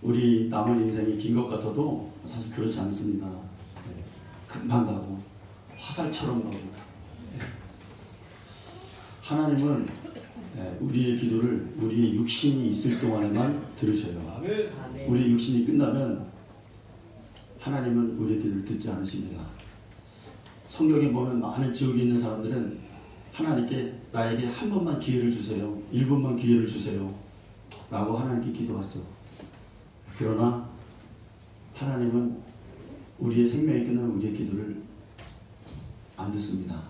우리 남은 인생이 긴 것 같아도 사실 그렇지 않습니다. 네. 금방 가고 화살처럼 가고. 네. 하나님은 우리의 기도를 우리의 육신이 있을 동안에만 들으셔요. 우리의 육신이 끝나면 하나님은 우리의 기도를 듣지 않으십니다. 성경에 보면 많은 지옥에 있는 사람들은 하나님께 나에게 한 번만 기회를 주세요. 1분만 기회를 주세요. 라고 하나님께 기도하죠. 그러나 하나님은 우리의 생명이 끝나면 우리의 기도를 안 듣습니다.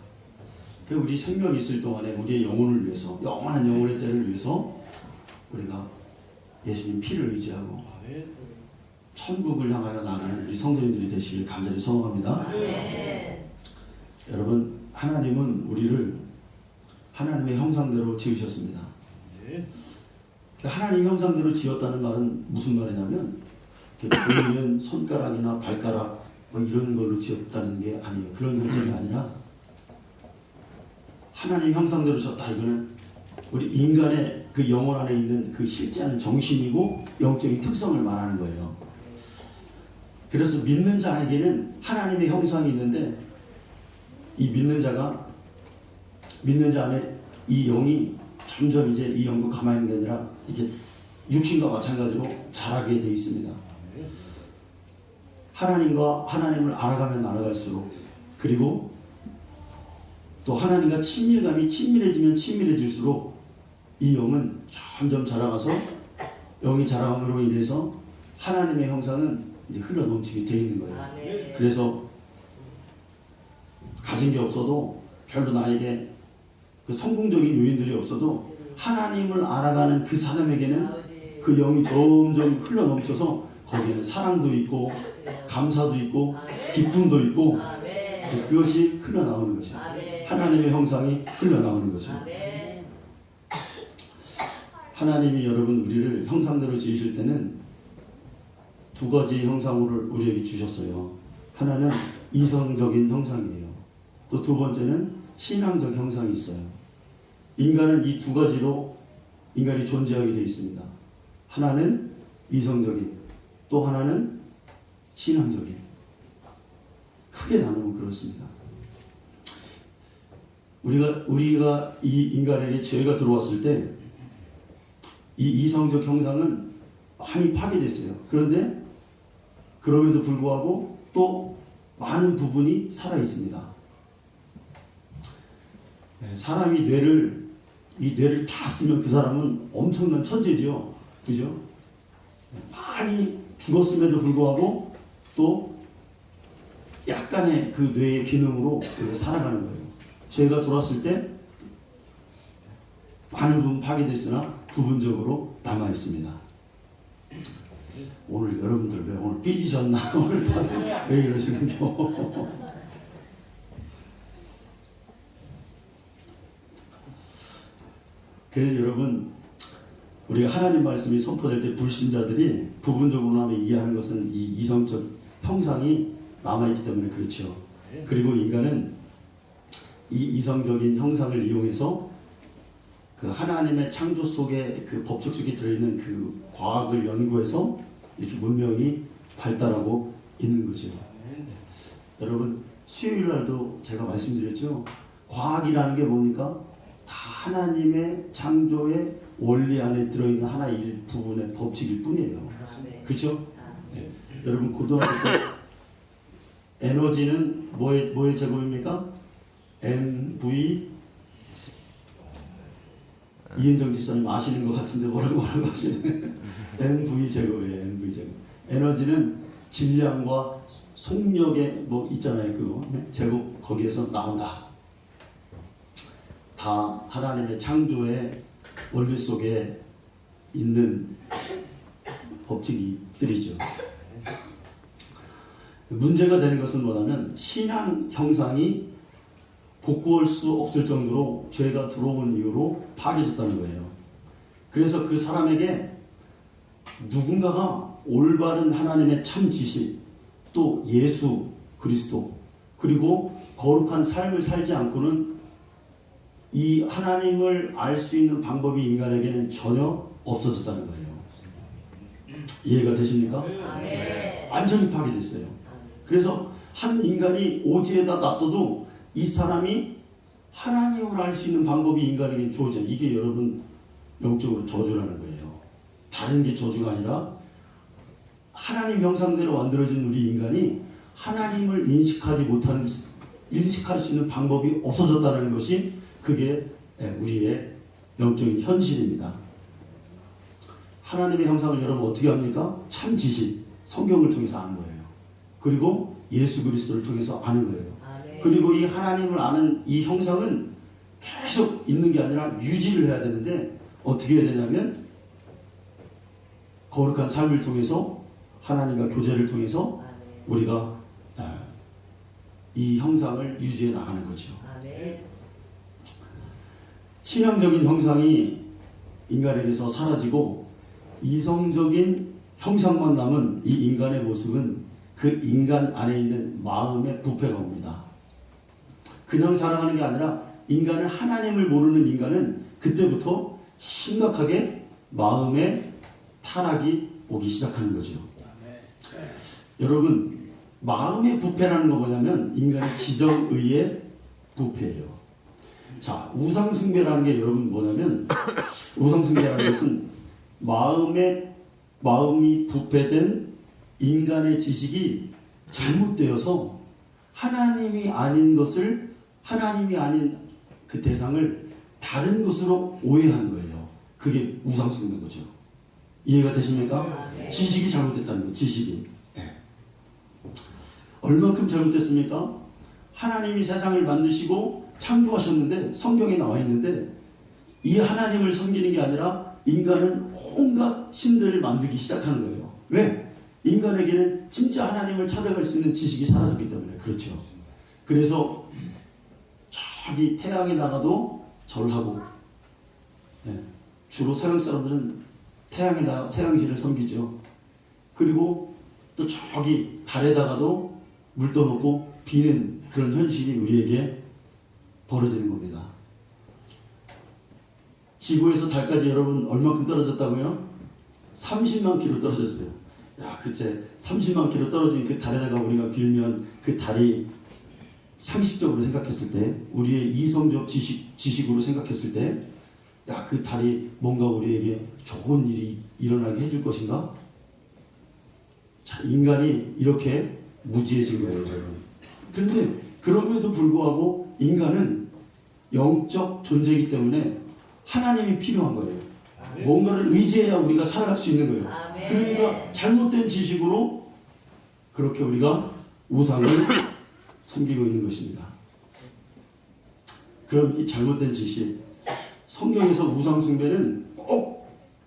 우리 생명이 있을 동안에 우리의 영혼을 위해서, 영원한 영혼의 때를 위해서 우리가 예수님 피를 의지하고 천국을 향하여 나가는 우리 성도님들이 되시길 간절히 소원합니다. 여러분, 하나님은 우리를 하나님의 형상대로 지으셨습니다. 하나님 형상대로 지었다는 말은 무슨 말이냐면 보이는 손가락이나 발가락 뭐 이런 걸로 지었다는 게 아니에요. 그런 형상이 아니라 하나님 형상대로 지었다. 이거는 우리 인간의 그 영혼 안에 있는 그 실제하는 정신이고 영적인 특성을 말하는 거예요. 그래서 믿는 자에게는 하나님의 형상이 있는데 이 믿는 자 안에 이 영이 점점 이제 이 영도 가만히 있는 게 아니라 이렇게 육신과 마찬가지로 자라게 돼 있습니다. 하나님을 알아가면 알아갈수록, 그리고 또 하나님과 친밀감이 친밀해지면 친밀해질수록 이 영은 점점 자라가서 영이 자라감으로 인해서 하나님의 형상은 이제 흘러 넘치게 돼 있는 거예요. 그래서 가진 게 없어도 별로 나에게 그 성공적인 요인들이 없어도 하나님을 알아가는 그 사람에게는 그 영이 점점 흘러 넘쳐서 거기에는 사랑도 있고 감사도 있고 기쁨도 있고 그것이 흘러나오는 것이죠. 하나님의 형상이 흘러나오는 거죠. 하나님이 여러분 우리를 형상대로 지으실 때는 두 가지 형상을 우리에게 주셨어요. 하나는 이성적인 형상이에요. 또 두 번째는 신앙적 형상이 있어요. 인간은 이 두 가지로 인간이 존재하게 되어 있습니다. 하나는 이성적인, 또 하나는 신앙적인. 크게 나누면 그렇습니다. 우리가 이 인간에게 죄가 들어왔을 때 이 이성적 형상은 많이 파괴됐어요. 그런데 그럼에도 불구하고 또 많은 부분이 살아 있습니다. 사람이 이 뇌를 다 쓰면 그 사람은 엄청난 천재죠. 그죠? 많이 죽었음에도 불구하고 또 약간의 그 뇌의 기능으로 살아가는 거예요. 죄가 들어왔을 때 많은 부분 파괴됐으나 부분적으로 남아 있습니다. 오늘 여러분들 왜 오늘 삐지셨나? 오늘 다들 왜 이러시는겨? 그래서 여러분, 우리가 하나님 말씀이 선포될 때 불신자들이 부분적으로나마 이해하는 것은 이 이성적 형상이 남아있기 때문에 그렇죠. 그리고 인간은 이 이성적인 형상을 이용해서 그 하나님의 창조 속에 그 법칙 속에 들어있는 그 과학을 연구해서 이렇게 문명이 발달하고 있는 거죠. 여러분, 수요일 날도 제가 말씀드렸죠. 과학이라는 게 뭡니까? 다 하나님의 창조의 원리 안에 들어있는 하나의 일부분의 법칙일 뿐이에요. 그렇죠? 네. 여러분, 고등학교 때 에너지는 뭐의 제곱입니까? MV 이은정 지사님 아시는 것 같은데 뭐라고 하시는 MV 제곱이에요. MV 제곱. 에너지는 질량과 속력의 뭐 있잖아요. 그거 제곱 거기에서 나온다. 다 하나님의 창조의 원리 속에 있는 법칙들이죠. 문제가 되는 것은 뭐냐면 신앙 형상이 복구할 수 없을 정도로 죄가 들어온 이유로 파괴졌다는 거예요. 그래서 그 사람에게 누군가가 올바른 하나님의 참 지식, 또 예수 그리스도, 그리고 거룩한 삶을 살지 않고는 이 하나님을 알 수 있는 방법이 인간에게는 전혀 없어졌다는 거예요. 이해가 되십니까? 완전히 파괴됐어요. 그래서 한 인간이 오지에다 놔둬도 이 사람이 하나님을 알 수 있는 방법이 인간에게 주어져. 이게 여러분 영적으로 저주라는 거예요. 다른 게 저주가 아니라 하나님 형상대로 만들어진 우리 인간이 하나님을 인식할 수 있는 방법이 없어졌다는 것이 그게 우리의 영적인 현실입니다. 하나님의 형상을 여러분 어떻게 합니까? 참 지식, 성경을 통해서 아는 거예요. 그리고 예수 그리스도를 통해서 아는 거예요. 그리고 이 하나님을 아는 이 형상은 계속 있는 게 아니라 유지를 해야 되는데 어떻게 해야 되냐면 거룩한 삶을 통해서 하나님과 교제를 통해서 우리가 이 형상을 유지해 나가는 거죠. 신앙적인 형상이 인간에게서 사라지고 이성적인 형상만 남은 이 인간의 모습은 그 인간 안에 있는 마음의 부패가 옵니다. 그냥 살아가는 게 아니라 인간은 하나님을 모르는 인간은 그때부터 심각하게 마음의 타락이 오기 시작하는 거죠. 여러분, 마음의 부패라는 거 뭐냐면 인간의 지정의의 부패예요. 자, 우상숭배라는 게 여러분 뭐냐면 우상숭배라는 것은 마음이 부패된 인간의 지식이 잘못되어서 하나님이 아닌 것을 하나님이 아닌 그 대상을 다른 것으로 오해한 거예요. 그게 우상숭배인 거죠. 이해가 되십니까? 지식이 잘못됐다는 거예요. 지식이. 얼마큼 잘못됐습니까? 하나님이 세상을 만드시고 창조하셨는데 성경에 나와 있는데 이 하나님을 섬기는 게 아니라 인간은 온갖 신들을 만들기 시작하는 거예요. 왜? 인간에게는 진짜 하나님을 찾아갈 수 있는 지식이 사라졌기 때문에. 그렇죠. 그래서 저기 태양에 나가도 절하고 주로 서양 사람들은 태양신을 섬기죠. 그리고 또 저기 달에다가도 물 떠놓고 비는 그런 현실이 우리에게 벌어지는 겁니다. 지구에서 달까지 여러분 얼마큼 떨어졌다고요? 30만 킬로 떨어졌어요. 야, 그치. 30만 킬로 떨어진 그 달에다가 우리가 빌면 그 달이 상식적으로 생각했을 때, 우리의 이성적 지식으로 생각했을 때, 야, 그 달이 뭔가 우리에게 좋은 일이 일어나게 해줄 것인가? 자, 인간이 이렇게 무지해진 거예요, 여러분. 그런데 그럼에도 불구하고 인간은 영적 존재이기 때문에 하나님이 필요한 거예요. 뭔가를 의지해야 우리가 살아갈 수 있는 거예요. 그러니까 잘못된 지식으로 그렇게 우리가 우상을 섬기고 있는 것입니다. 그럼 이 잘못된 지식, 성경에서 우상 숭배는 꼭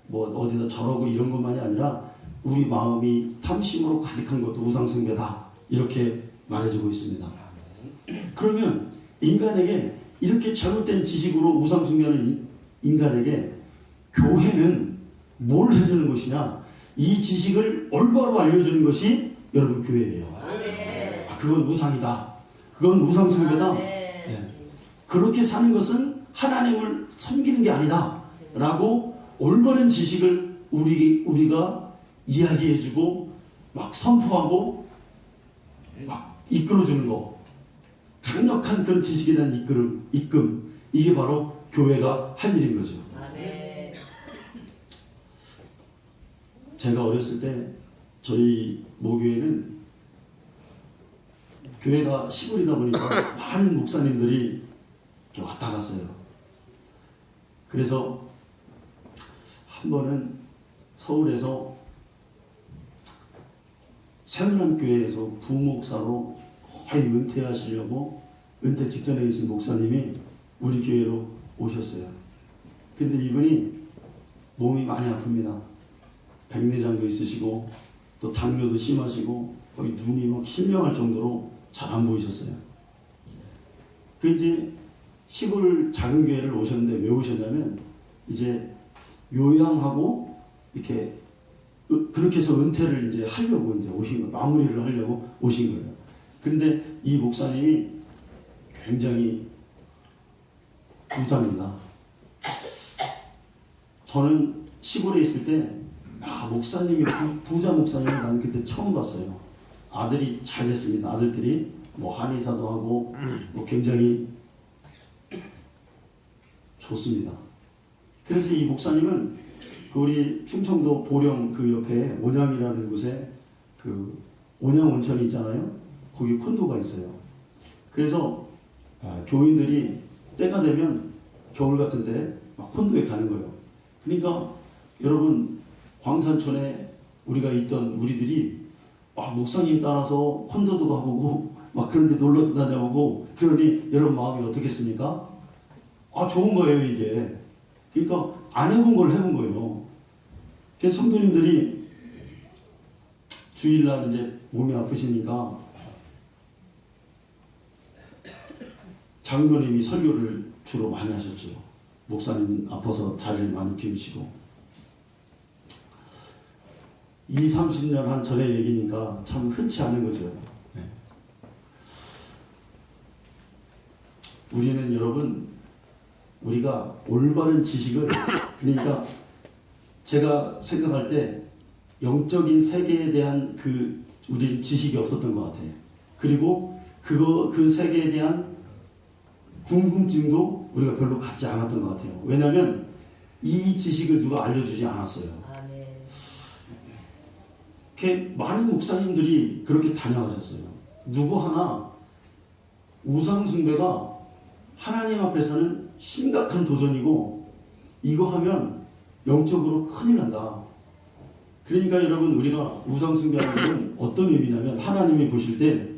뭐 어디다 절하고 이런 것만이 아니라 우리 마음이 탐심으로 가득한 것도 우상 숭배다, 이렇게 말해주고 있습니다. 그러면 인간에게 이렇게 잘못된 지식으로 우상 숭배하는 인간에게 교회는 뭘 해주는 것이냐? 이 지식을 올바로 알려주는 것이 여러분 교회예요. 그건 우상이다, 그건 우상 숭배다. 그렇게 사는 것은 하나님을 섬기는 게 아니다 라고 올바른 지식을 우리가 이야기해주고 막 선포하고 막 이끌어주는 거, 강력한 그런 지식에 대한 입금, 이게 바로 교회가 할 일인 거죠. 제가 어렸을 때 저희 모교회는 교회가 시골이다 보니까 많은 목사님들이 이렇게 왔다 갔어요. 그래서 한 번은 서울에서 새문안교회에서 부목사로 거의 은퇴하시려고 은퇴 직전에 계신 목사님이 우리 교회로 오셨어요. 근데 이분이 몸이 많이 아픕니다. 백내장도 있으시고 또 당뇨도 심하시고 거의 눈이 막 실명할 정도로 잘 안 보이셨어요. 그 이제 시골 작은 교회를 오셨는데 왜 오셨냐면 이제 요양하고 이렇게 그렇게 해서 은퇴를 이제 하려고 이제 오신 거예요. 마무리를 하려고 오신 거예요. 근데 이 목사님이 굉장히 부자입니다. 저는 시골에 있을 때 야, 목사님이 부자 목사님을 나는 그때 처음 봤어요. 아들이 잘 됐습니다. 아들들이 뭐 한의사도 하고 뭐 굉장히 좋습니다. 그래서 이 목사님은 그 우리 충청도 보령 그 옆에 온양이라는 곳에 그 온양 온천이 있잖아요. 거기 콘도가 있어요. 그래서 교인들이 때가 되면 겨울 같은 때 막 콘도에 가는 거예요. 그러니까 여러분 광산촌에 우리가 있던 우리들이 막 목사님 따라서 콘도도 가보고 막 그런 데 놀러 다녀오고 그러니 여러분 마음이 어떻겠습니까? 아, 좋은 거예요 이게. 그러니까 안 해본 걸 해본 거예요. 그래서 성도님들이 주일날 이제 몸이 아프시니까 장로님이 설교를 주로 많이 하셨죠. 목사님 아파서 자리를 많이 비우시고 30년 한 전의 얘기니까 참 흔치 않은 거죠. 네. 우리는 여러분 우리가 올바른 지식을 그러니까 제가 생각할 때 영적인 세계에 대한 그 우리 지식이 없었던 것 같아요. 그리고 그 세계에 대한 궁금증도 우리가 별로 갖지 않았던 것 같아요. 왜냐하면 이 지식을 누가 알려주지 않았어요. 이렇게 많은 목사님들이 그렇게 다녀가셨어요. 누구 하나 우상 숭배가 하나님 앞에서는 심각한 도전이고 이거 하면 영적으로 큰일 난다. 그러니까 여러분 우리가 우상 숭배하는 것은 어떤 의미냐면 하나님이 보실 때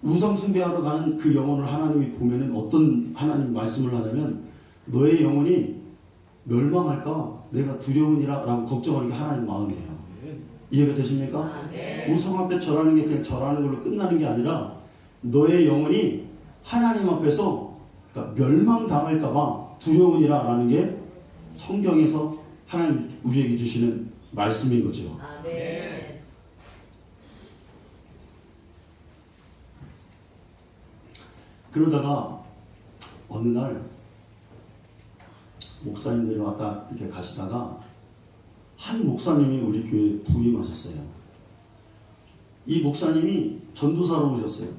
우상 숭배하러 가는 그 영혼을 하나님이 보면은 어떤 하나님 말씀을 하냐면 너의 영혼이 멸망할까 내가 두려우니라 라고 걱정하는 게 하나님 마음이에요. 이해가 되십니까? 우상 앞에 절하는 게 그냥 절하는 걸로 끝나는 게 아니라 너의 영혼이 하나님 앞에서 그러니까 멸망당할까 봐 두려우니라 라는 게 성경에서 하나님 우리에게 주시는 말씀인 거죠. 아멘. 그러다가 어느 날 목사님들이 왔다 이렇게 가시다가 한 목사님이 우리 교회에 부임하셨어요. 이 목사님이 전도사로 오셨어요.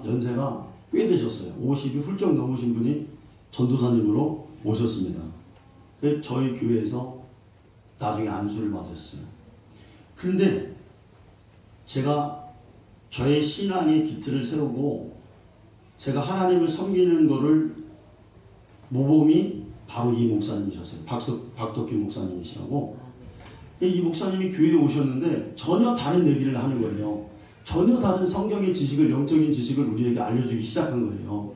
연세가 꽤 되셨어요. 50이 훌쩍 넘으신 분이 전도사님으로 오셨습니다. 그래서 저희 교회에서 나중에 안수를 받으셨어요. 그런데 제가 저의 신앙의 기틀을 세우고 제가 하나님을 섬기는 거를 모범이 바로 이 목사님이셨어요. 박덕규 목사님이시라고. 이 목사님이 교회에 오셨는데 전혀 다른 얘기를 하는 거예요. 전혀 다른 성경의 지식을, 영적인 지식을 우리에게 알려주기 시작한 거예요.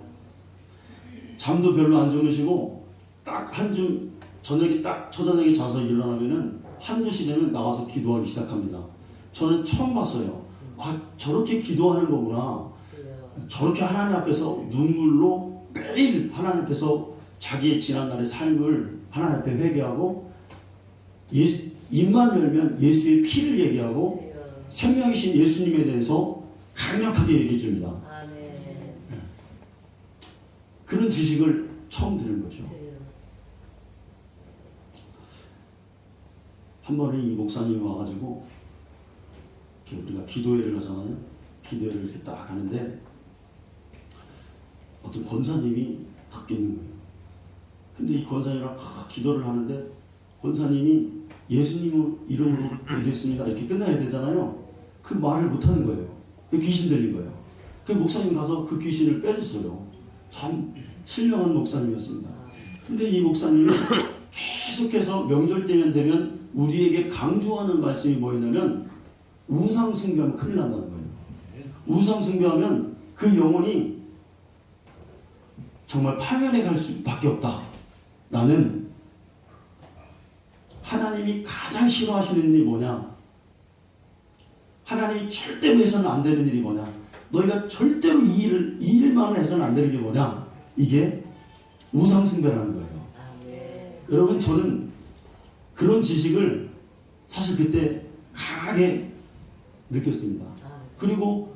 잠도 별로 안 주무시고 딱 한줌 저녁에 딱 초저녁에 자서 일어나면은 한두 시 되면 나와서 기도하기 시작합니다. 저는 처음 봤어요. 아, 저렇게 기도하는 거구나. 저렇게 하나님 앞에서 눈물로 매일 하나님 앞에서 자기의 지난날의 삶을 하나님 앞에 회개하고 입만 열면 예수의 피를 얘기하고 생명이신 예수님에 대해서 강력하게 얘기해 줍니다. 그런 지식을 처음 들은 거죠. 한 번에 이 목사님이 와가지고 이렇게 우리가 기도회를 하잖아요. 기도회를 이렇게 딱 하는데 어떤 권사님이 딱 있는 거예요. 근데 이 권사님이랑 기도를 하는데 권사님이 예수님 이름으로 기도했습니다 이렇게 끝나야 되잖아요. 그 말을 못하는 거예요. 그 귀신 들린 거예요. 그 목사님 가서 그 귀신을 빼줬어요. 참 신령한 목사님이었습니다. 근데 이 목사님이 계속해서 명절 때면 되면 우리에게 강조하는 말씀이 뭐였냐면 우상 숭배하면 큰일 난다는 거예요. 우상 숭배하면 그 영혼이 정말 파멸해 갈 수밖에 없다. 라는 하나님이 가장 싫어하시는 일이 뭐냐? 하나님이 절대로 해서는 안 되는 일이 뭐냐? 너희가 절대로 이 일만 해서는 안 되는 게 뭐냐? 이게 우상 숭배라는 거예요. 여러분 저는 그런 지식을 사실 그때 강하게 느꼈습니다. 그리고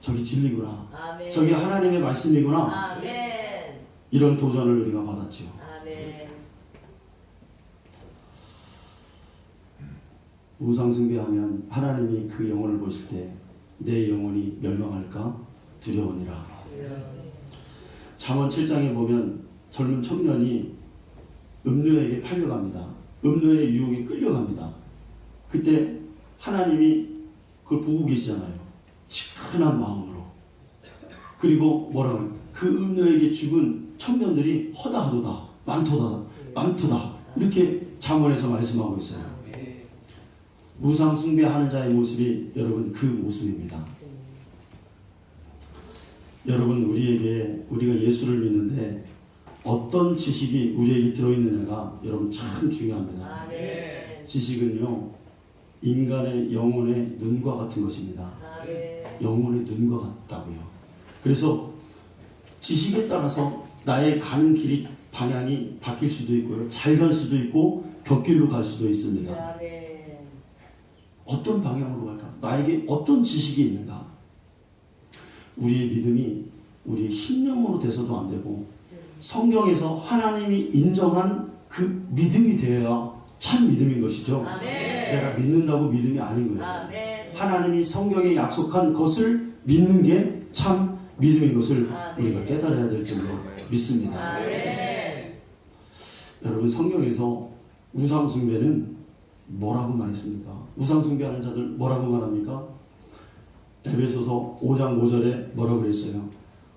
저기 진리구나. 아멘. 저게 하나님의 말씀이구나. 아멘. 이런 도전을 우리가 받았죠. 아멘. 우상숭배하면 하나님이 그 영혼을 보실 때 내 영혼이 멸망할까 두려우니라. 잠언 7장에 보면 젊은 청년이 음료에게 팔려갑니다. 음료의 유혹에 끌려갑니다. 그때 하나님이 그걸 보고 계시잖아요. 치근한 마음으로. 그리고 뭐라고 해요? 그 음료에게 죽은 청년들이 허다하도다, 많도다 이렇게 잠언에서 말씀하고 있어요. 우상 숭배하는 자의 모습이 여러분 그 모습입니다. 여러분 우리가 예수를 믿는데 어떤 지식이 우리에게 들어있느냐가 여러분 참 중요합니다. 지식은요 인간의 영혼의 눈과 같은 것입니다. 영혼의 눈과 같다고요. 그래서 지식에 따라서 나의 가는 길이 방향이 바뀔 수도 있고요. 잘 갈 수도 있고 곁길로 갈 수도 있습니다. 어떤 방향으로 갈까? 나에게 어떤 지식이 있는가? 우리의 믿음이 우리의 신념으로 돼서도 안 되고 성경에서 하나님이 인정한 그 믿음이 되어야 참 믿음인 것이죠. 내가 믿는다고 믿음이 아닌 거예요. 하나님이 성경에 약속한 것을 믿는 게 참 믿음인 것을 우리가 깨달아야 될 줄로 믿습니다. 여러분 성경에서 우상숭배는 뭐라고 말했습니까? 우상숭배하는 자들 뭐라고 말합니까? 에베소서 5장 5절에 뭐라고 그랬어요?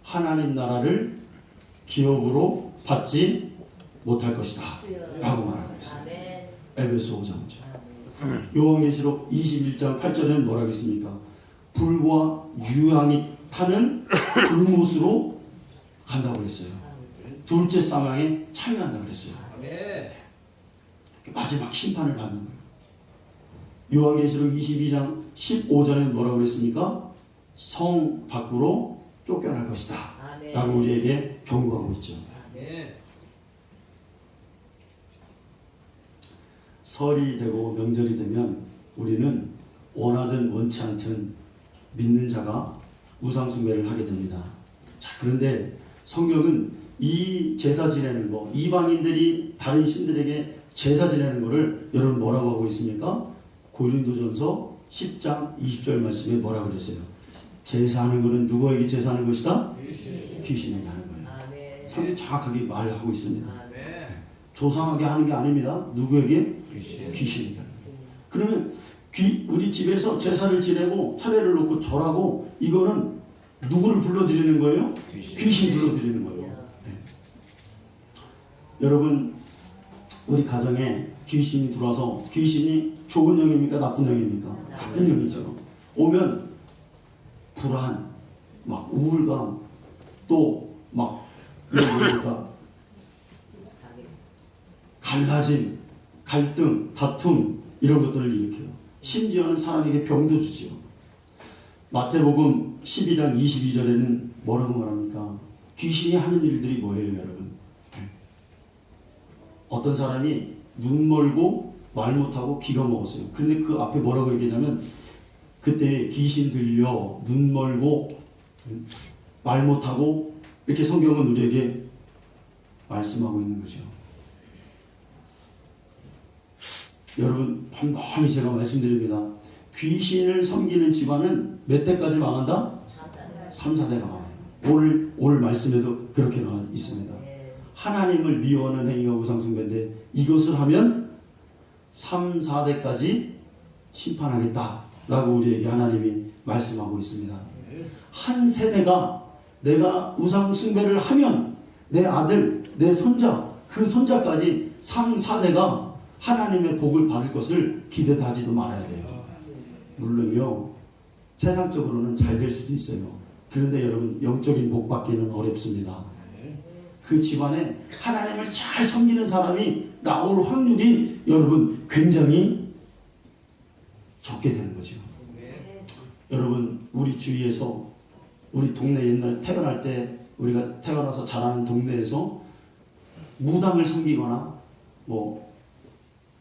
하나님 나라를 기업으로 받지 못할 것이다 라고 말하고 있어요. 에베소 5장 5절. 요한계시록 21장 8절에는 뭐라고 했습니까? 불과 유황이 타는 불못으로 간다고 그랬어요. 둘째 사망에 참여한다고 그랬어요. 마지막 심판을 받는 거예요. 요한계시록 22장 15절에는 뭐라고 그랬습니까? 성 밖으로 쫓겨날 것이다 라고 우리에게 경고하고 있죠. 설이 되고 명절이 되면 우리는 원하든 원치 않든 믿는 자가 우상숭배를 하게 됩니다. 자, 그런데 성경은 이 제사 지내는 거, 이방인들이 다른 신들에게 제사 지내는 거를 여러분 뭐라고 하고 있습니까? 고린도전서 10장 20절 말씀에 뭐라고 그랬어요? 제사하는 것은 누구에게 제사하는 것이다? 귀신에게 하는 거예요. 성경이 정확하게 말하고 있습니다. 조상하게 하는 게 아닙니다. 누구에게? 귀신에게 하는 거예요. 그러면 우리 집에서 제사를 지내고 차례를 놓고 절하고 이거는 누구를 불러드리는 거예요? 귀신 불러드리는 거예요. 네. 여러분 우리 가정에 귀신이 들어와서 귀신이 좋은 영입니까? 나쁜 영입니까? 나쁜 영이죠. 오면 불안, 막 우울감, 또 막 갈라짐, 갈등, 다툼 이런 것들을 일으켜요. 심지어는 사람에게 병도 주지요. 마태복음 12장 22절에는 뭐라고 말합니까? 귀신이 하는 일들이 뭐예요, 여러분? 어떤 사람이 눈 멀고 말 못하고 귀가 먹었어요. 근데 그 앞에 뭐라고 얘기하냐면 그때 귀신 들려 눈 멀고 말 못하고 이렇게 성경은 우리에게 말씀하고 있는 거죠. 여러분 반복히 제가 말씀드립니다. 귀신을 섬기는 집안은 몇 대까지 망한다? 3, 4대가 망해요. 오늘 말씀에도 그렇게 나와 있습니다. 하나님을 미워하는 행위가 우상숭배인데 이것을 하면 3, 4대까지 심판하겠다라고 우리에게 하나님이 말씀하고 있습니다. 한 세대가 내가 우상숭배를 하면 내 아들, 내 손자, 그 손자까지 3, 4대가 하나님의 복을 받을 것을 기대도 하지도 말아야 돼요. 물론요 세상적으로는 잘 될 수도 있어요. 그런데 여러분 영적인 복 받기는 어렵습니다. 그 집안에 하나님을 잘 섬기는 사람이 나올 확률이 여러분 굉장히 적게 되는 거죠. 여러분 우리 주위에서 우리 동네 옛날 태어날 때 우리가 태어나서 자라는 동네에서 무당을 섬기거나 뭐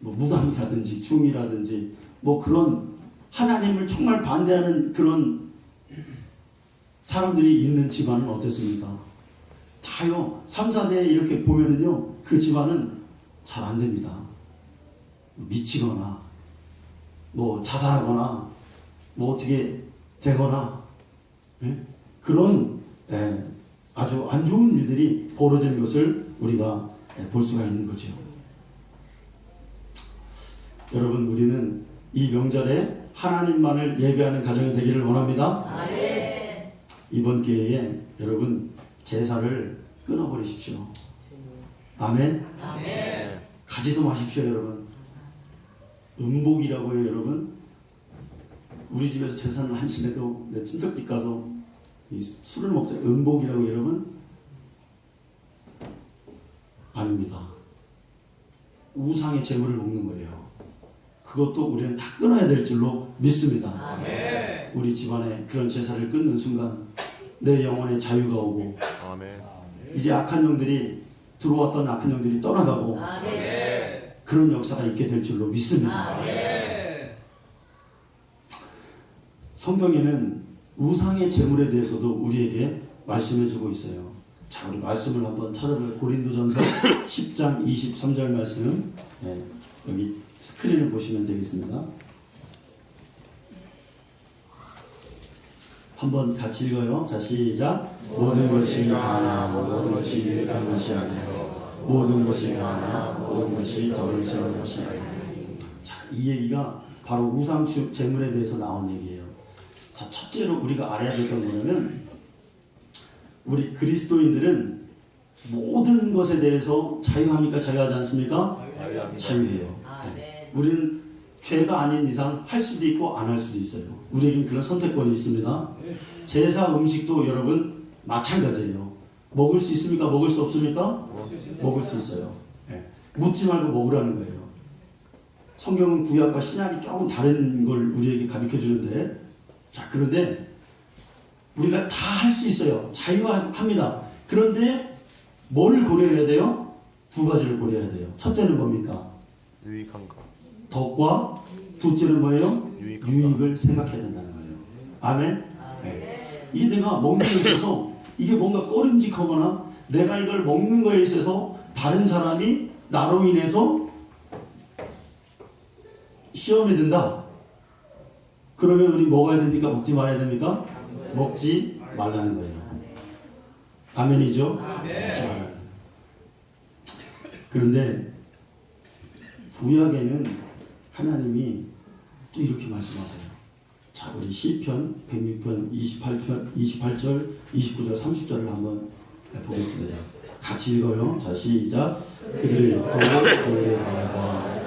무당이라든지 중이라든지 뭐 그런 하나님을 정말 반대하는 그런 사람들이 있는 집안은 어떻습니까? 다요 3, 4대 이렇게 보면은요 그 집안은 잘 안 됩니다. 미치거나 뭐 자살하거나 뭐 어떻게 되거나 예? 그런 아주 안 좋은 일들이 벌어지는 것을 우리가 볼 수가 있는 거죠. 여러분, 우리는 이 명절에 하나님만을 예배하는 가정이 되기를 원합니다. 아멘. 이번 기회에 여러분 제사를 끊어버리십시오. 아멘. 아멘. 가지도 마십시오, 여러분. 음복이라고 해요, 여러분. 우리 집에서 제사를 한 지내도 내 친척집 가서 술을 먹자. 음복이라고 여러분? 아닙니다. 우상의 재물을 먹는 거예요. 그것도 우리는 다 끊어야 될 줄로 믿습니다. 아멘. 우리 집안에 그런 제사를 끊는 순간 내 영혼에 자유가 오고 아멘. 이제 악한 영들이 들어왔던 악한 영들이 떠나가고 아멘. 그런 역사가 있게 될 줄로 믿습니다. 아멘. 성경에는 우상의 재물에 대해서도 우리에게 말씀해주고 있어요. 자, 우리 말씀을 한번 찾아볼 고린도전서 10장 23절 말씀 여기 스크린을 보시면 되겠습니다. 한번 같이 읽어요. 자, 시작. 모든 것이 하나, 모든 것이 유익한 것이 아니요 모든 것이 하나, 모든 것이 덕을 세우는 것이 아니요. 자, 이 얘기가 바로 우상 재물에 대해서 나온 얘기예요. 자, 첫째로 우리가 알아야 될 건 뭐냐면 우리 그리스도인들은 모든 것에 대해서 자유합니까? 자유하지 않습니까? 자유해요. 네. 우리는 죄가 아닌 이상 할 수도 있고 안 할 수도 있어요. 우리에겐 그런 선택권이 있습니다. 제사 음식도 여러분 마찬가지예요. 먹을 수 있습니까? 먹을 수 없습니까? 먹을 수 있어요. 네. 묻지 말고 먹으라는 거예요. 성경은 구약과 신약이 조금 다른 걸 우리에게 가르쳐 주는데, 자, 그런데 우리가 다 할 수 있어요. 자유합니다. 그런데 뭘 고려해야 돼요? 두 가지를 고려해야 돼요. 첫째는 뭡니까? 유익한 거. 덕과 둘째는 뭐예요? 유익을 생각해야 된다는 거예요. 아멘? 네. 이 내가 먹는 데 있어서 이게 뭔가 꺼림직하거나 내가 이걸 먹는 거에 있어서 다른 사람이 나로 인해서 시험에 든다. 그러면 우리 먹어야 됩니까? 먹지 말아야 됩니까? 먹지 말라는 거예요. 아멘이죠? 아멘. 그런데 구약에는 하나님이 또 이렇게 말씀하세요. 자, 우리 시편 106편 28절 29절 30절을 한번 보겠습니다. 같이 읽어요. 자, 시작. 그들 또 고래 말과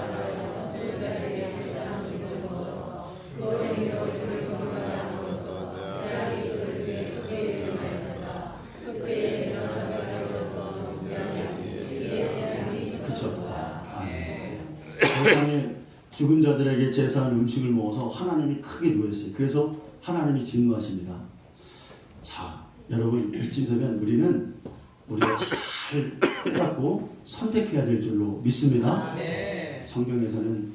세상에 죽은 자들에게 제사한 음식을 먹어서 하나님이 크게 노했어요. 그래서 하나님이 진노하십니다. 자, 여러분 이쯤 되면 우리가 잘 깨닫고 선택해야 될 줄로 믿습니다. 성경에서는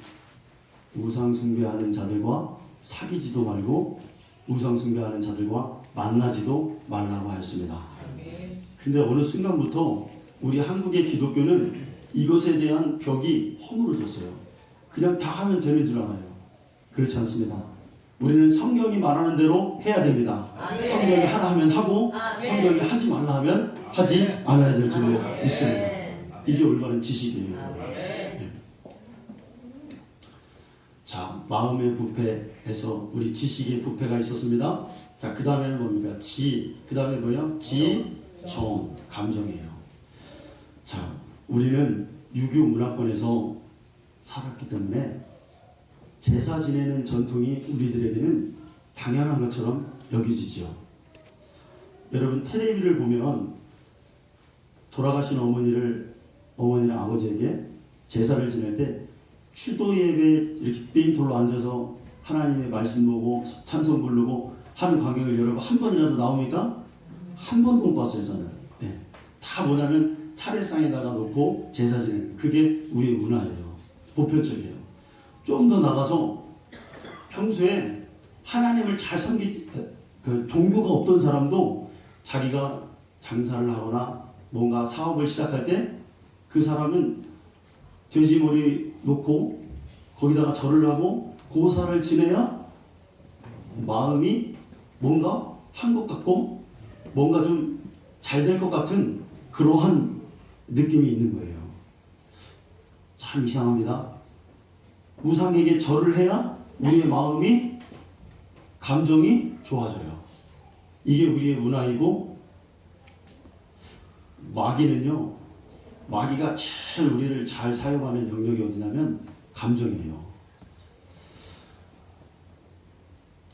우상 숭배하는 자들과 사귀지도 말고 우상 숭배하는 자들과 만나지도 말라고 하였습니다. 근데 어느 순간부터 우리 한국의 기독교는 이것에 대한 벽이 허물어졌어요. 그냥 다 하면 되는 줄 알아요. 그렇지 않습니다. 우리는 성경이 말하는 대로 해야 됩니다. 아멘. 성경이 하라 하면 하고 아멘. 성경이 하지 말라 하면 하지 않아야 될 줄로 믿습니다. 이게 올바른 지식이에요. 네. 자, 마음의 부패에서 우리 지식의 부패가 있었습니다. 자, 그 다음에는 뭡니까? 그 다음에 뭐예요? 정, 감정이에요. 자, 우리는 유교 문화권에서 살았기 때문에 제사 지내는 전통이 우리들에게는 당연한 것처럼 여겨지죠. 여러분 텔레비를 보면 돌아가신 어머니나 아버지에게 제사를 지낼 때 추도 예배 이렇게 빙돌로 앉아서 하나님의 말씀 보고 찬송 부르고 하는 광경을 여러분 한 번이라도 나옵니까? 한 번도 못 봤어요, 저는. 네. 다 뭐냐면 차례상에다가 놓고 제사 지내는 그게 우리의 문화예요. 보편적이에요. 좀 더 나가서 평소에 하나님을 잘 그 종교가 없던 사람도 자기가 장사를 하거나 뭔가 사업을 시작할 때 그 사람은 돼지머리 놓고 거기다가 절을 하고 고사를 지내야 마음이 뭔가 한 것 같고 뭔가 좀 잘 될 것 같은 그러한 느낌이 있는 거예요. 참 이상합니다. 우상에게 절을 해야 우리의 마음이 감정이 좋아져요. 이게 우리의 문화이고, 마귀는요, 마귀가 제일 우리를 잘 사용하는 영역이 어디냐면 감정이에요.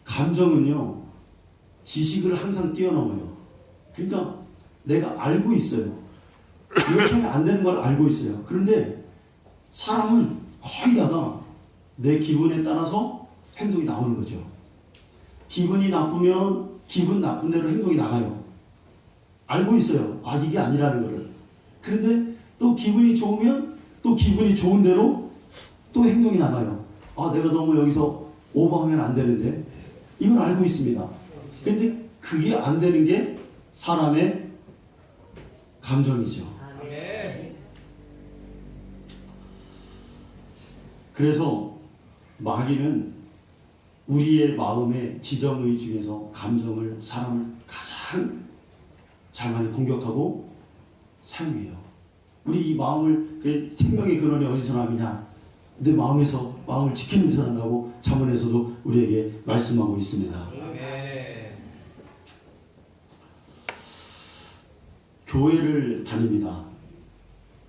감정은요, 지식을 항상 뛰어넘어요. 그러니까 내가 알고 있어요. 이렇게 하면 안 되는 걸 알고 있어요. 그런데 사람은 거의 다가 내 기분에 따라서 행동이 나오는 거죠. 기분이 나쁘면 기분 나쁜 대로 행동이 나가요. 알고 있어요. 아, 이게 아니라는 거를. 그런데 또 기분이 좋으면 또 기분이 좋은 대로 또 행동이 나가요. 아, 내가 너무 여기서 오버하면 안 되는데. 이걸 알고 있습니다. 그런데 그게 안 되는 게 사람의 감정이죠. 그래서 마귀는 우리의 마음의 지정의 중에서 감정을, 사람을 가장 잘 많이 공격하고 사용해요. 우리 이 마음을, 생명의 근원이 어디서 나느냐? 내 마음에서, 마음을 지키는 데서 난다고 잠언에서도 우리에게 말씀하고 있습니다. 교회를 다닙니다.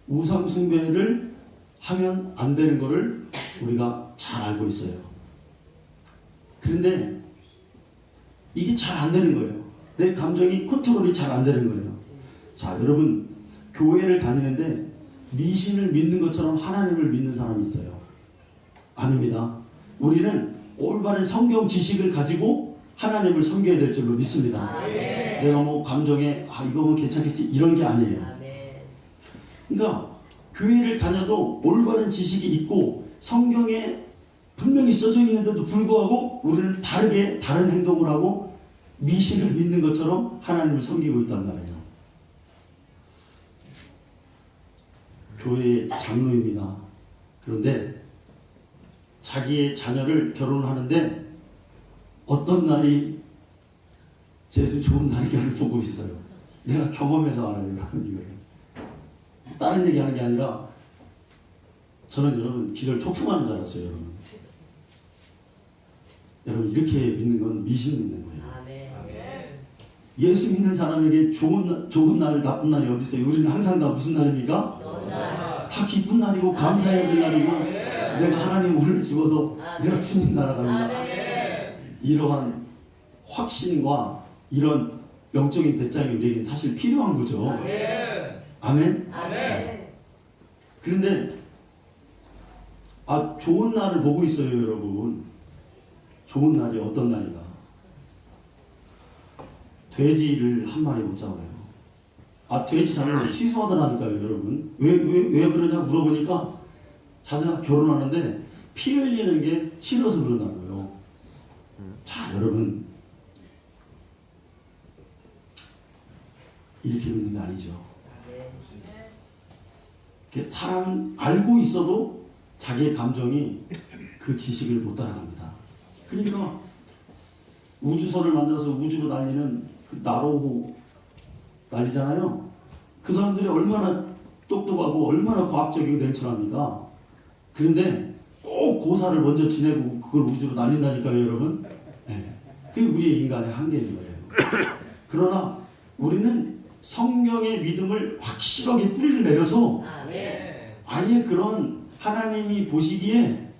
우상 숭배를 하면 안 되는 것을 우리가 잘 알고 있어요. 그런데 이게 잘 안 되는 거예요. 내 감정이 컨트롤이 잘 안 되는 거예요. 자, 여러분, 교회를 다니는데 미신을 믿는 것처럼 하나님을 믿는 사람이 있어요. 아닙니다. 우리는 올바른 성경 지식을 가지고 하나님을 섬겨야 될 줄로 믿습니다. 내가 뭐 감정에 이거면 괜찮겠지 이런 게 아니에요. 그러니까 교회를 다녀도 올바른 지식이 있고 성경에 분명히 써져 있는데도 불구하고 우리는 다른 행동을 하고 미신을 믿는 것처럼 하나님을 섬기고 있단 말이에요. 교회의 장로입니다. 그런데 자기의 자녀를 결혼하는데 어떤 날이 제수 좋은 날인가를 보고 있어요. 내가 경험해서 알아요, 여러분. 이거를 다른 얘기하는 게 아니라 저는 여러분 기도를 초풍하는 줄 알았어요. 여러분 이렇게 믿는 건 미신 믿는 거예요. 예수 믿는 사람에게 좋은 날, 나쁜 날이 어디 있어요? 우리는 항상 다 무슨 날입니까? 다 기쁜 날이고 감사해야 될 날이고 내가 하나님 오늘 죽어도 내가 주님 날아갑니다. 이러한 확신과 이런 영적인 배짱이 우리에게는 사실 필요한 거죠. 아멘? 그런데 좋은 날을 보고 있어요, 여러분. 좋은 날이 어떤 날이다. 돼지를 한 마리 못 잡아요. 돼지 잡는 거 취소하더라니까요, 여러분. 왜 그러냐 물어보니까 자녀가 결혼하는데 피 흘리는 게 싫어서 그러나고요. 자, 여러분. 이렇게 믿는 게 아니죠. 사람 알고 있어도 자기의 감정이 그 지식을 못 따라갑니다. 그러니까 우주선을 만들어서 우주로 날리는 그 나로호 날리잖아요. 그 사람들이 얼마나 똑똑하고 얼마나 과학적이고 냉철합니까? 그런데 꼭 고사를 먼저 지내고 그걸 우주로 날린다니까요, 여러분. 네. 그게 우리의 인간의 한계인 거예요. 그러나 우리는 성경의 믿음을 확실하게 뿌리를 내려서 아예 그런 하나님이 보시기에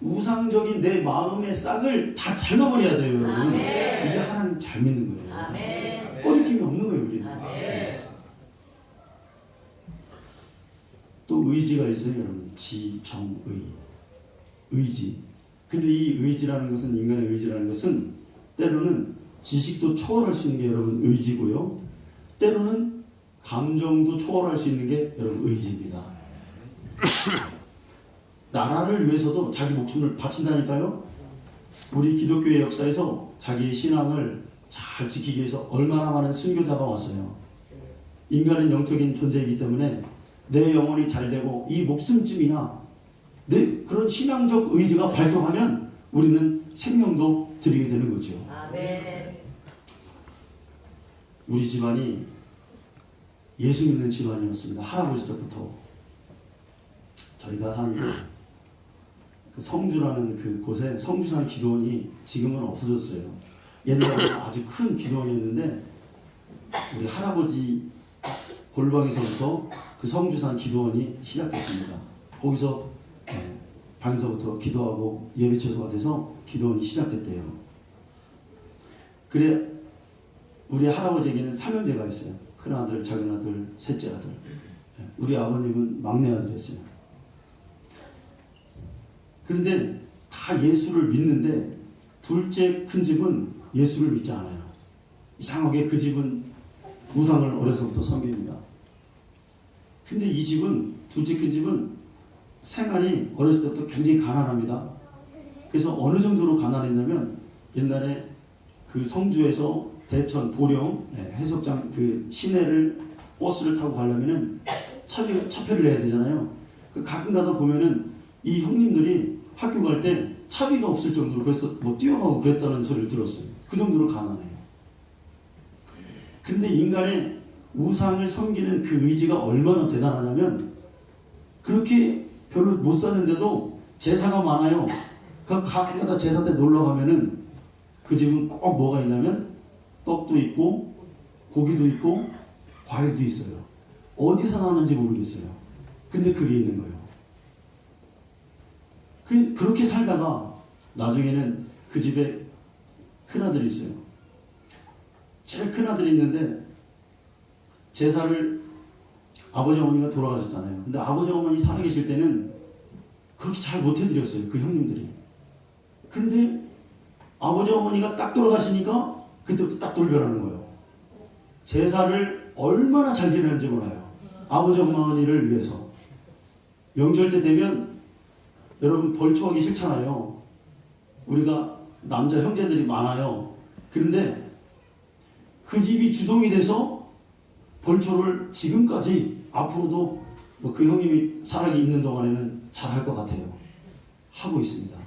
우상적인 내 마음의 싹을 다 잘라버려야 돼요, 여러분. 이게 하나님 잘 믿는 거예요. 꺼리낌이 없는 거예요, 우리는. 또 의지가 있어요, 여러분. 지정의. 의지. 근데 이 의지라는 것은, 인간의 의지라는 것은 때로는 지식도 초월할 수 있는 게 여러분 의지고요. 때로는 감정도 초월할 수 있는 게 여러분 의지입니다. 나라를 위해서도 자기 목숨을 바친다니까요. 우리 기독교의 역사에서 자기의 신앙을 잘 지키기 위해서 얼마나 많은 순교자가 왔어요. 인간은 영적인 존재이기 때문에 내 영혼이 잘 되고 이 목숨쯤이나 그런 신앙적 의지가 발동하면 우리는 생명도 드리게 되는 거죠. 아멘. 우리 집안이 예수 믿는 집안이었습니다. 할아버지 때부터. 저희가 산 그 성주라는 그 곳에 성주산 기도원이 지금은 없어졌어요. 옛날에 아주 큰 기도원이었는데 우리 할아버지 골방에서부터 그 성주산 기도원이 시작됐습니다. 거기서 방에서부터 기도하고 예배 처소가 돼서 기도원이 시작됐대요. 그래 우리 할아버지에게는 삼형제가 있어요. 큰아들, 작은아들, 셋째 아들. 우리 아버님은 막내 아들이었어요. 그런데 다 예수를 믿는데 둘째 큰 집은 예수를 믿지 않아요. 이상하게 그 집은 우상을 어려서부터 섬깁니다. 근데 이 집은, 둘째 큰 집은 생활이 어렸을 때부터 굉장히 가난합니다. 그래서 어느 정도로 가난했냐면 옛날에 그 성주에서 대천, 보령, 해수욕장 그 시내를 버스를 타고 가려면은 차표를 내야 되잖아요. 그 가끔 가다 보면은 이 형님들이 학교 갈 때 차비가 없을 정도로 그래서 뭐 뛰어가고 그랬다는 소리를 들었어요. 그 정도로 가난해요. 그런데 인간의 우상을 섬기는 그 의지가 얼마나 대단하냐면 그렇게 별로 못 사는데도 제사가 많아요. 그 가끔 가다 제사 때 놀러 가면은 그 집은 꼭 뭐가 있냐면 떡도 있고 고기도 있고 과일도 있어요. 어디서 나오는지 모르겠어요. 근데 그게 있는 거예요. 그렇게 살다가 나중에는 그 집에 큰아들이 있어요. 제일 큰아들이 있는데 제사를 아버지 어머니가 돌아가셨잖아요. 근데 아버지 어머니 살아계실 때는 그렇게 잘 못해드렸어요. 그 형님들이. 근데 아버지 어머니가 딱 돌아가시니까 그때부터 딱 돌변하는 거예요. 제사를 얼마나 잘 지내는지 몰라요. 아버지 어머니를 위해서. 명절 때 되면 여러분 벌초하기 싫잖아요. 우리가 남자 형제들이 많아요. 그런데 그 집이 주동이 돼서 벌초를 지금까지 앞으로도 뭐 그 형님이 살아 있는 동안에는 잘할 것 같아요. 하고 있습니다.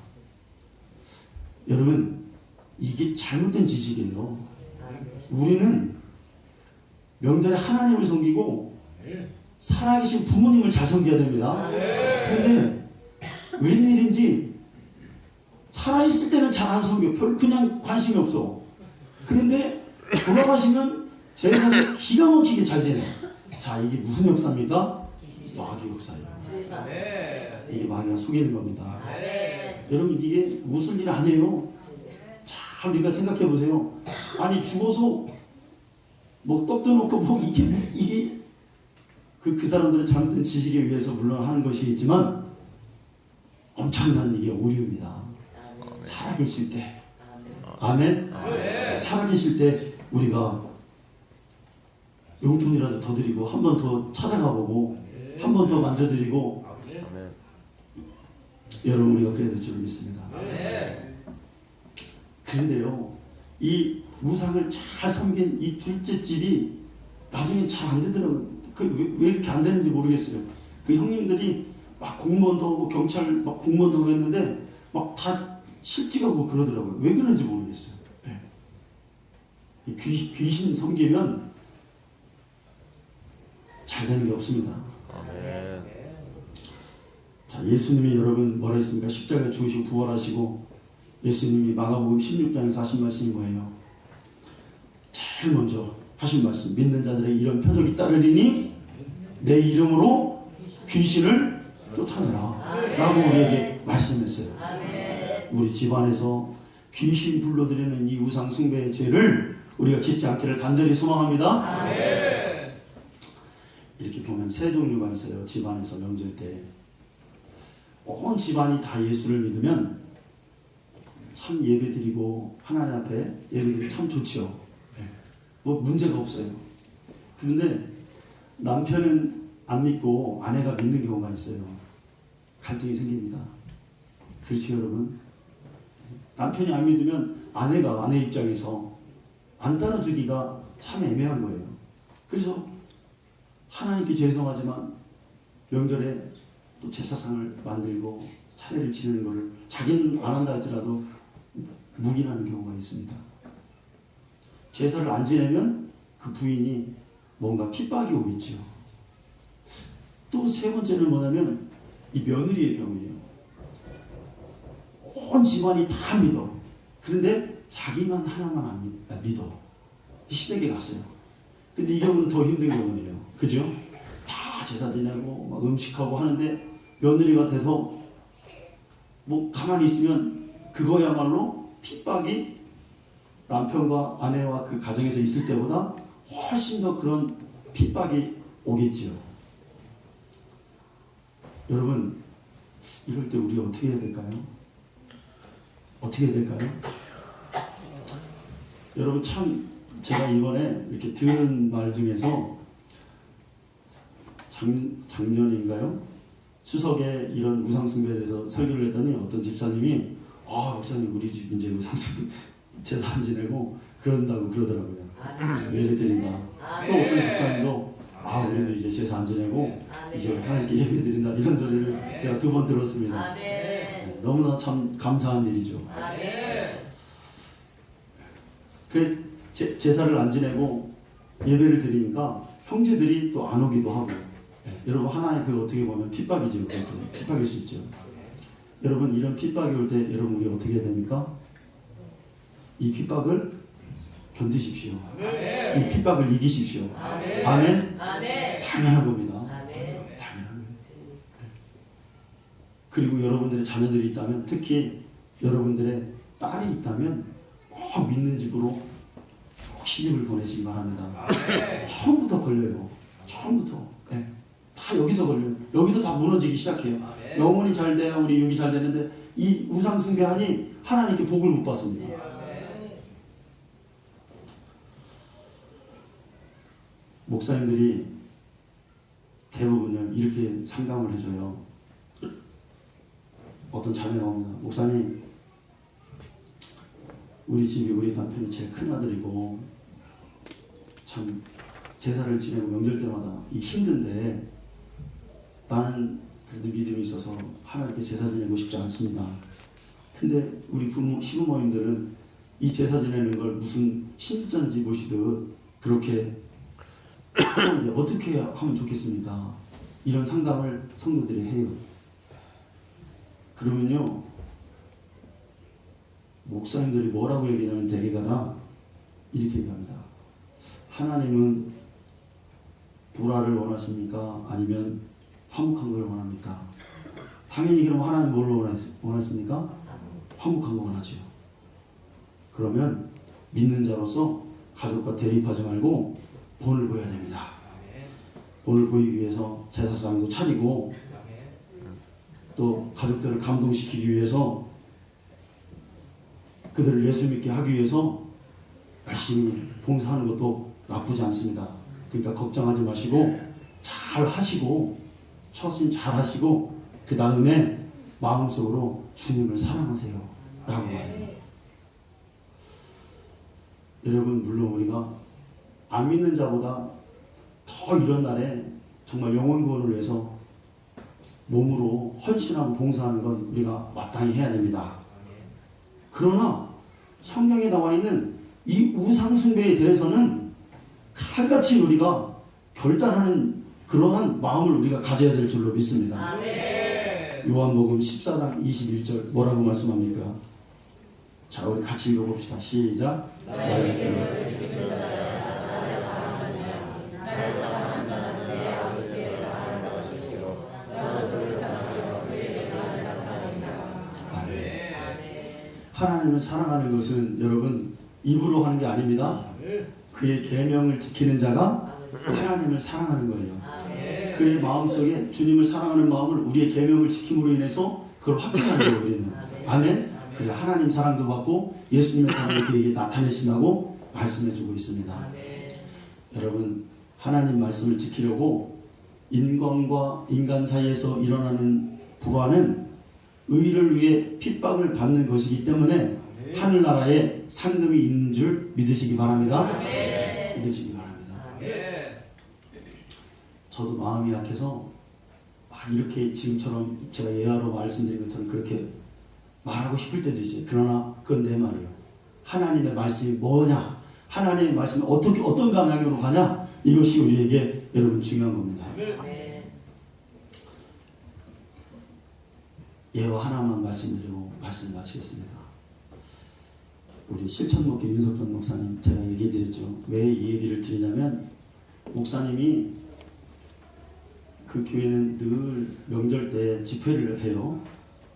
여러분 이게 잘못된 지식이에요. 우리는 명절에 하나님을 섬기고 살아계신 부모님을 잘 섬겨야 됩니다. 그런데 웬일인지 살아있을 때는 잘 안 섬겨. 그냥 관심이 없어. 그런데 돌아가시면 제사를 기가 막히게 잘 지내. 자, 이게 무슨 역사입니까? 마귀 역사예요. 이게 마귀가 속이는 겁니다. 여러분 이게 무슨 일 아니에요. 자, 우리가 생각해 보세요. 아니 죽어서 뭐 떡도 놓고 뭐 이게 그 사람들은 잘못된 지식에 의해서 물론 하는 것이겠지만 엄청난 이게 오류입니다. 살아계실 때, 아멘. 살아계실 때 우리가 용돈이라도 더 드리고 한 번 더 찾아가 보고 한 번 더 만져드리고 여러분 우리가 그래야 될 줄 믿습니다. 그런데요, 이 우상을 잘 섬긴 이 둘째 집이 나중에 잘 안 되더라고요. 왜 이렇게 안 되는지 모르겠어요. 그 형님들이 막 공무원도 하고 경찰 막 공무원도 하고 했는데 막 다 실직하고 그러더라고요. 왜 그런지 모르겠어요. 네. 귀신 섬기면 잘 되는 게 없습니다. 아멘. 자, 예수님이 여러분 뭐라 했습니까? 십자가에 죽으시고 부활하시고 예수님이 마가복음 16장에서 하신 말씀이 뭐예요? 제일 먼저 하신 말씀, 믿는 자들의 이런 표적이 따르리니 내 이름으로 귀신을 쫓아내라 라고 우리에게 말씀했어요. 우리 집안에서 귀신 불러들이는 이 우상 숭배의 죄를 우리가 짓지 않기를 간절히 소망합니다. 이렇게 보면 세 종류가 있어요. 집안에서 명절 때 온 집안이 다 예수를 믿으면 참 예배드리고 하나님 앞에 예배드리기 참 좋죠. 뭐 문제가 없어요. 그런데 남편은 안 믿고 아내가 믿는 경우가 있어요. 갈등이 생깁니다. 그렇죠, 여러분? 남편이 안 믿으면 아내가 아내 입장에서 안 따라주기가 참 애매한 거예요. 그래서 하나님께 죄송하지만 명절에 또 제사상을 만들고 차례를 지내는 것을 자기는 안 한다 할지라도 묵인하는 경우가 있습니다. 제사를 안 지내면 그 부인이 뭔가 핍박이 오겠죠. 또 세 번째는 뭐냐면 이 며느리의 경우예요. 온 집안이 다 믿어. 그런데 자기만 하나만 안 믿어. 시댁에 갔어요. 근데 이 경우는 더 힘든 경우예요. 그죠? 다 제사 지내고 막 음식하고 하는데 며느리가 돼서 뭐 가만히 있으면 그거야말로 핍박이 남편과 아내와 그 가정에서 있을 때보다 훨씬 더 그런 핍박이 오겠지요. 여러분, 이럴 때 우리 어떻게 해야 될까요? 어떻게 해야 될까요? 여러분, 참 제가 이번에 이렇게 들은 말 중에서 작년인가요? 추석에 이런 우상숭배에 대해서 설교를 했더니 어떤 집사님이 목사님 우리 집 이제 우상숭배 제사 안 지내고 그런다고 그러더라고요. 예배 드린다. 또 어떤 집사님도 우리도 이제 제사 안 지내고 이제 하나님께 예배 드린다 이런 소리를 제가 2번 들었습니다. 네, 너무나 참 감사한 일이죠. 그 제사를 안 지내고 예배를 드리니까 형제들이 또 안 오기도 하고. 여러분, 하나의 그 어떻게 보면 핍박이죠. 그것도 핍박일 수 있죠. 여러분, 이런 핍박이 올 때 여러분 우리 어떻게 해야 됩니까? 이 핍박을 견디십시오. 이 핍박을 이기십시오. 아멘. 당연한 겁니다. 당연한 거예요. 그리고 여러분들의 자녀들이 있다면, 특히 여러분들의 딸이 있다면 꼭 믿는 집으로 꼭 시집을 보내시기 바랍니다. 처음부터 걸려요. 처음부터. 네. 다 여기서 걸려요. 여기서 다 무너지기 시작해요. 영혼이 잘 돼야 우리 육이 잘 되는데 이 우상 숭배하니 하나님께 복을 못 받습니다. 목사님들이 대부분요 이렇게 상담을 해줘요. 어떤 자매가 옵니다. 목사님, 우리 집이 우리 남편이 제일 큰 아들이고 참 제사를 지내고 명절 때마다 힘든데 나는 그래도 믿음이 있어서 하나님께 제사 지내고 싶지 않습니다. 근데 우리 시부모님들은 이 제사 지내는 걸 무슨 신수잔지 모시듯 그렇게 하는데 어떻게 하면 좋겠습니까? 이런 상담을 성도들이 해요. 그러면요 목사님들이 뭐라고 얘기하냐면 대개가 다 이렇게 얘기합니다. 하나님은 불화를 원하십니까? 아니면 화목한 걸 원합니까? 당연히 그럼 하나님 뭘 원하십니까? 화목한 걸 원하죠. 그러면 믿는 자로서 가족과 대립하지 말고 본을 보여야 됩니다. 본을 보이기 위해서 제사상도 차리고 또 가족들을 감동시키기 위해서 그들을 예수 믿게 하기 위해서 열심히 봉사하는 것도 나쁘지 않습니다. 그러니까 걱정하지 마시고 잘 하시고 처신 잘 하시고 그 다음에 마음속으로 주님을 사랑하세요 라고 말해요. 여러분, 물론 우리가 안 믿는 자보다 더 이런 날에 정말 영혼 구원을 위해서 몸으로 헌신하고 봉사하는 건 우리가 마땅히 해야 됩니다. 그러나 성경에 나와 있는 이 우상 숭배에 대해서는 칼같이 우리가 결단하는 그러한 마음을 우리가 가져야 될 줄로 믿습니다. 요한복음 14장 21절 뭐라고 말씀합니까? 자, 우리 같이 읽어봅시다. 시작. 하나님을 사랑하는 것은 여러분 입으로 하는 게 아닙니다. 그의 계명을 지키는 자가 하나님을 사랑하는 거예요. 그의 마음속에 주님을 사랑하는 마음을 우리의 계명을 지킴으로 인해서 그걸 확증하는 거예요. 우리는. 아멘. 그래, 하나님 사랑도 받고 예수님의 사랑을 그에게 나타내신다고 말씀해주고 있습니다. 여러분, 하나님 말씀을 지키려고 인간과 인간 사이에서 일어나는 불화는 의를 위해 핍박을 받는 것이기 때문에 하늘나라에 상급이 있는 줄 믿으시기 바랍니다. 믿으시기 바랍니다. 저도 마음이 약해서 이렇게 지금처럼 제가 예화로 말씀드린 것처럼 그렇게 말하고 싶을 때도 있어요. 그러나 그건 내 말이에요. 하나님의 말씀이 뭐냐, 하나님의 말씀이 어떤 방향으로 가냐, 이것이 우리에게 여러분 중요한 겁니다. 예화 하나만 말씀드리고 말씀 마치겠습니다. 우리 실천목회 윤석전 목사님 제가 얘기해 드렸죠. 왜 이 얘기를 드리냐면, 목사님이 그 교회는 늘 명절 때 집회를 해요.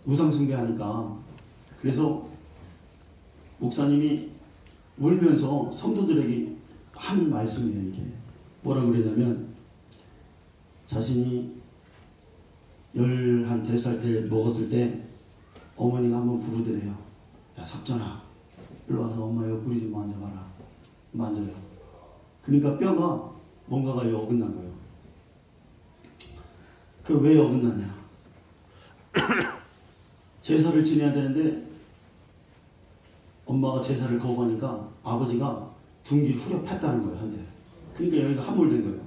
우상숭배하니까. 그래서 목사님이 울면서 성도들에게 하는 말씀이에요. 이게 뭐라고 그러냐면, 자신이 14살 때 먹었을 때 어머니가 한번 부르더래요. 야 석전아, 일로 와서 엄마 옆구리 좀 만져봐라. 만져요. 그러니까 뼈가 뭔가가 어긋난 거예요. 그 왜 어긋났냐? 제사를 지내야 되는데 엄마가 제사를 거부하니까 아버지가 둔기를 후려 팼다는 거예요. 한 대. 그러니까 여기가 함몰된 거예요.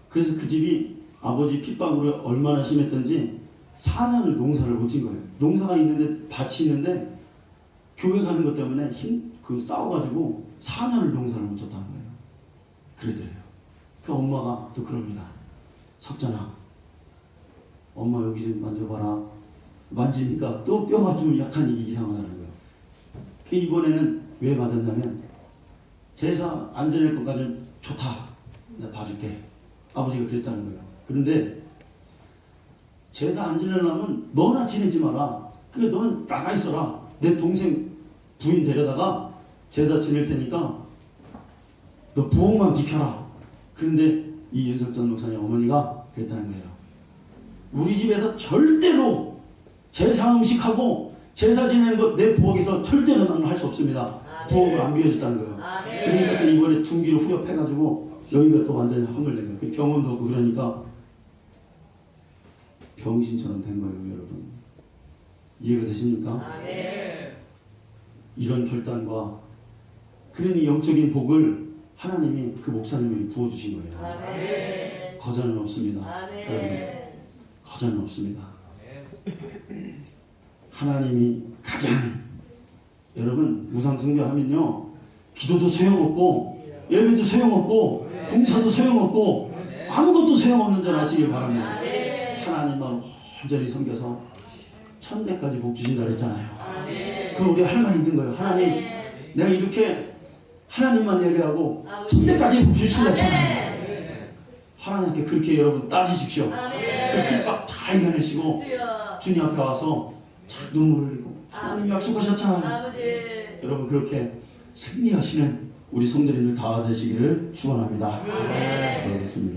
그래서 그 집이 아버지 핍박으로 얼마나 심했던지 4년을 농사를 못 진 거예요. 농사가 있는데 밭이 있는데 교회 가는 것 때문에 싸워가지고 4년을 농사를 못 졌다는 거예요. 그러더래요. 그 엄마가 또 그럽니다. 석전아, 엄마 여기 좀 만져봐라. 만지니까 또 뼈가 좀 약간 이상하다는 거예요. 그 이번에는 왜 맞았냐면, 제사 안 지낼 것까지는 좋다, 내가 봐줄게. 아버지가 그랬다는 거예요. 그런데 제사 안 지내려면 너나 지내지 마라. 그러니까 너는 나가 있어라. 내 동생 부인 데려다가 제사 지낼 테니까 너 부엌만 비켜라. 그런데 이 윤석전 목사님 어머니가 그랬다는 거예요. 우리 집에서 절대로 제사 음식하고 제사 지내는 것 내 부엌에서 절대로 나는 할 수 없습니다. 부엌을 안 비워줬다는 거예요. 그러니까 또 이번에 둔기로 후려 패가지고 여기가 또 완전히 함몰된 거예요. 병원도 없고 그러니까 병신처럼 된 거예요, 여러분. 이해가 되십니까? 이런 결단과 그런 영적인 복을 하나님이 그 목사님에게 부어주신 거예요. 거절은 없습니다. 여러분, 거절은 없습니다. 하나님이 가장, 여러분, 우상숭배하면요, 기도도 소용없고 예배도 소용없고 봉사도 소용없고 아무것도 소용없는 줄 아시길 바랍니다. 하나님만 온전히 섬겨서 천대까지 복 주신다 그랬잖아요. 그 우리 할 말이 있는 거예요. 하나님, 내가 이렇게 하나님만 예배하고 천대까지 복 주신다 했잖아요. 하나님께 그렇게 여러분 따지십시오. 그 핍박 다 이겨내시고 주님 앞에 와서 눈물을 흘리고 하나님 약속하셨잖아요. 여러분, 그렇게 승리하시는 우리 성도님들 다 되시기를 축원합니다. 그러겠습니다.